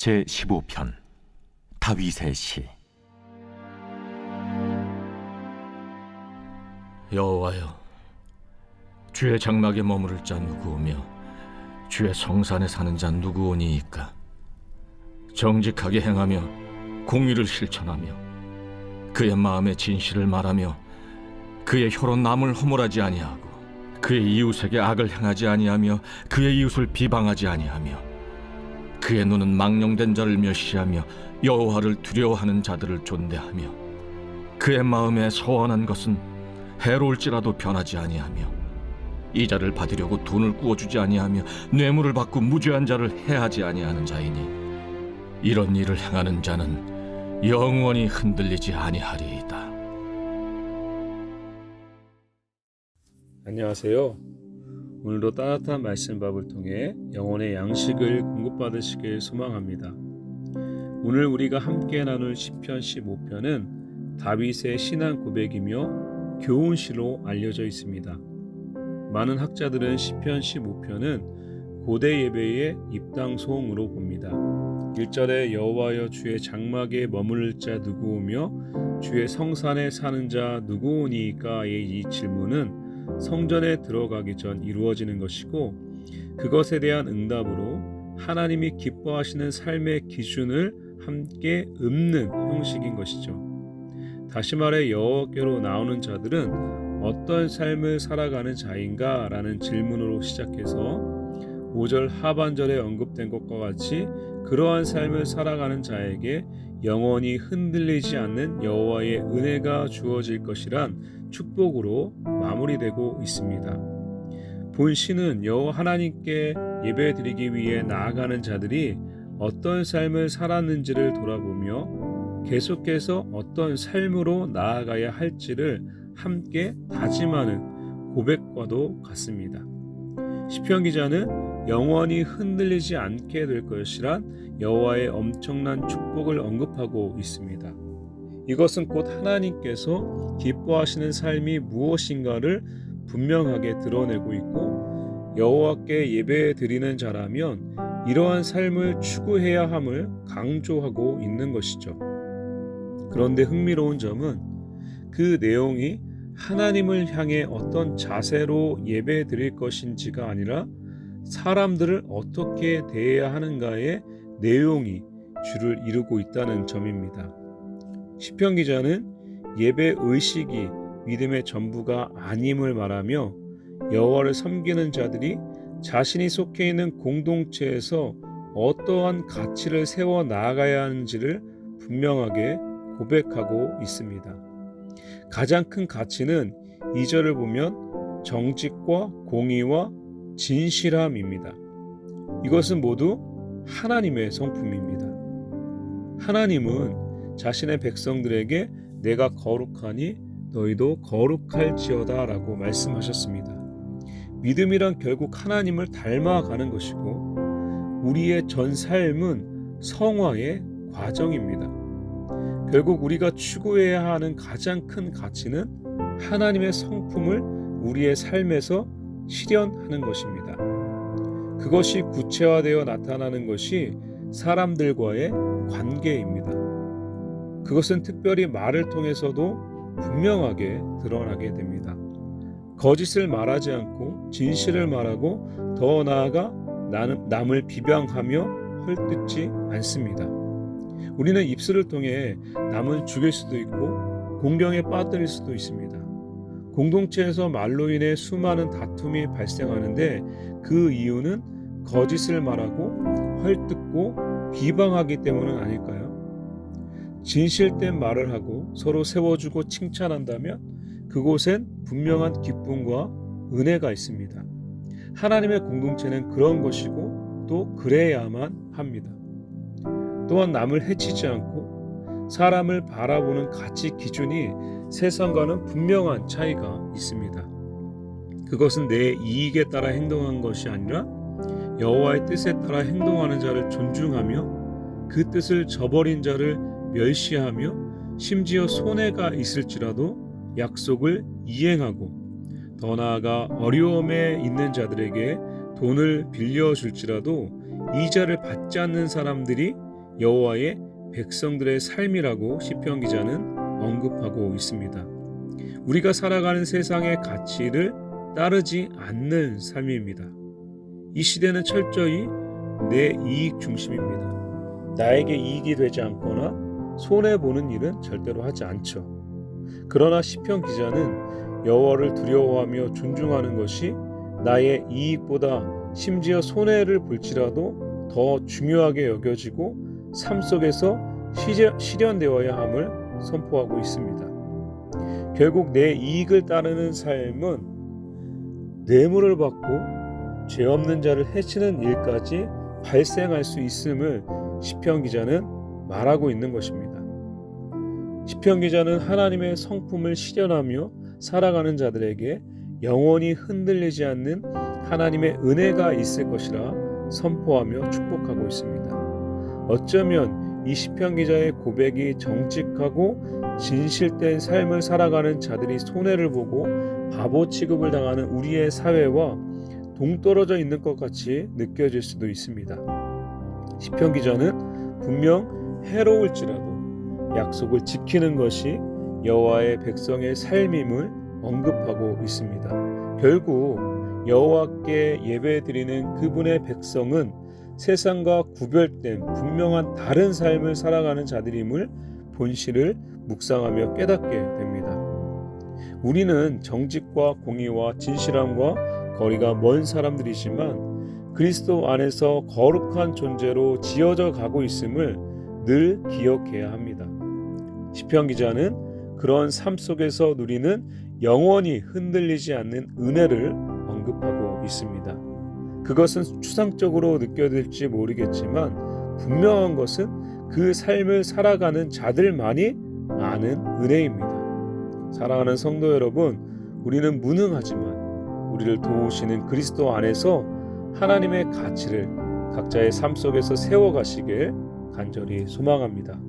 제15편 다윗의 시. 여호와여, 주의 장막에 머무를 자 누구오며 주의 성산에 사는 자 누구오니이까? 정직하게 행하며 공의를 실천하며 그의 마음에 진실을 말하며 그의 혀로 남을 허물하지 아니하고 그의 이웃에게 악을 행하지 아니하며 그의 이웃을 비방하지 아니하며 그의 눈은 망령된 자를 멸시하며 여호와를 두려워하는 자들을 존대하며 그의 마음에 서원한 것은 해로울지라도 변하지 아니하며 이자를 받으려고 돈을 꾸어주지 아니하며 뇌물을 받고 무죄한 자를 해하지 아니하는 자이니 이런 일을 행하는 자는 영원히 흔들리지 아니하리이다. 안녕하세요. 오늘도 따뜻한 말씀밥을 통해 영혼의 양식을 공급받으시길 소망합니다. 오늘 우리가 함께 나눌 시편 15편은 다윗의 신앙 고백이며 교훈시로 알려져 있습니다. 많은 학자들은 시편 15편은 고대 예배의 입당송으로 봅니다. 1절에 여호와여 주의 장막에 머무를 자 누구오며 주의 성산에 사는 자 누구오니까의 이 질문은 성전에 들어가기 전 이루어지는 것이고, 그것에 대한 응답으로 하나님이 기뻐하시는 삶의 기준을 함께 읊는 형식인 것이죠. 다시 말해 여호와께로 나오는 자들은 어떤 삶을 살아가는 자인가? 라는 질문으로 시작해서 5절 하반절에 언급된 것과 같이 그러한 삶을 살아가는 자에게 영원히 흔들리지 않는 여호와의 은혜가 주어질 것이란 축복으로 마무리되고 있습니다. 본 시는 여호와 하나님께 예배드리기 위해 나아가는 자들이 어떤 삶을 살았는지를 돌아보며 계속해서 어떤 삶으로 나아가야 할지를 함께 다짐하는 고백과도 같습니다. 시편 기자는 영원히 흔들리지 않게 될 것이란 여호와의 엄청난 축복을 언급하고 있습니다. 이것은 곧 하나님께서 기뻐하시는 삶이 무엇인가를 분명하게 드러내고 있고, 여호와께 예배 드리는 자라면 이러한 삶을 추구해야 함을 강조하고 있는 것이죠. 그런데 흥미로운 점은 그 내용이 하나님을 향해 어떤 자세로 예배 드릴 것인지가 아니라 사람들을 어떻게 대해야 하는가의 내용이 주를 이루고 있다는 점입니다. 시편 기자는 예배 의식이 믿음의 전부가 아님을 말하며 여호와를 섬기는 자들이 자신이 속해 있는 공동체에서 어떠한 가치를 세워 나아가야 하는지를 분명하게 고백하고 있습니다. 가장 큰 가치는 2절을 보면 정직과 공의와 진실함입니다. 이것은 모두 하나님의 성품입니다. 하나님은 자신의 백성들에게 내가 거룩하니 너희도 거룩할지어다 라고 말씀하셨습니다. 믿음이란 결국 하나님을 닮아가는 것이고 우리의 전 삶은 성화의 과정입니다. 결국 우리가 추구해야 하는 가장 큰 가치는 하나님의 성품을 우리의 삶에서 실현하는 것입니다. 그것이 구체화되어 나타나는 것이 사람들과의 관계입니다. 그것은 특별히 말을 통해서도 분명하게 드러나게 됩니다. 거짓을 말하지 않고 진실을 말하고 더 나아가 남을 비방하며 헐뜯지 않습니다. 우리는 입술을 통해 남을 죽일 수도 있고 공경에 빠뜨릴 수도 있습니다. 공동체에서 말로 인해 수많은 다툼이 발생하는데 그 이유는 거짓을 말하고 헐뜯고 비방하기 때문은 아닐까요? 진실된 말을 하고 서로 세워주고 칭찬한다면 그곳엔 분명한 기쁨과 은혜가 있습니다. 하나님의 공동체는 그런 것이고 또 그래야만 합니다. 또한 남을 해치지 않고 사람을 바라보는 가치 기준이 세상과는 분명한 차이가 있습니다. 그것은 내 이익에 따라 행동한 것이 아니라 여호와의 뜻에 따라 행동하는 자를 존중하며 그 뜻을 저버린 자를 멸시하며 심지어 손해가 있을지라도 약속을 이행하고 더 나아가 어려움에 있는 자들에게 돈을 빌려줄지라도 이자를 받지 않는 사람들이 여호와의 백성들의 삶이라고 시편 기자는 언급하고 있습니다. 우리가 살아가는 세상의 가치를 따르지 않는 삶입니다. 이 시대는 철저히 내 이익 중심입니다. 나에게 이익이 되지 않거나 손해보는 일은 절대로 하지 않죠. 그러나 시편 기자는 여호와를 두려워하며 존중하는 것이 나의 이익보다 심지어 손해를 볼지라도 더 중요하게 여겨지고 삶 속에서 실현되어야 함을 선포하고 있습니다. 결국 내 이익을 따르는 삶은 뇌물을 받고 죄 없는 자를 해치는 일까지 발생할 수 있음을 시편 기자는 말하고 있는 것입니다. 시편 기자는 하나님의 성품을 실현하며 살아가는 자들에게 영원히 흔들리지 않는 하나님의 은혜가 있을 것이라 선포하며 축복하고 있습니다. 어쩌면 이 시편 기자의 고백이 정직하고 진실된 삶을 살아가는 자들이 손해를 보고 바보 취급을 당하는 우리의 사회와 동떨어져 있는 것 같이 느껴질 수도 있습니다. 시편 기자는 분명 해로울지라도 약속을 지키는 것이 여호와의 백성의 삶임을 언급하고 있습니다. 결국 여호와께 예배드리는 그분의 백성은 세상과 구별된 분명한 다른 삶을 살아가는 자들임을 본실을 묵상하며 깨닫게 됩니다. 우리는 정직과 공의와 진실함과 거리가 먼 사람들이지만 그리스도 안에서 거룩한 존재로 지어져 가고 있음을 늘 기억해야 합니다. 시편 기자는 그런 삶 속에서 누리는 영원히 흔들리지 않는 은혜를 언급하고 있습니다. 그것은 추상적으로 느껴질지 모르겠지만 분명한 것은 그 삶을 살아가는 자들만이 아는 은혜입니다. 사랑하는 성도 여러분, 우리는 무능하지만 우리를 도우시는 그리스도 안에서 하나님의 가치를 각자의 삶 속에서 세워가시길 간절히 소망합니다.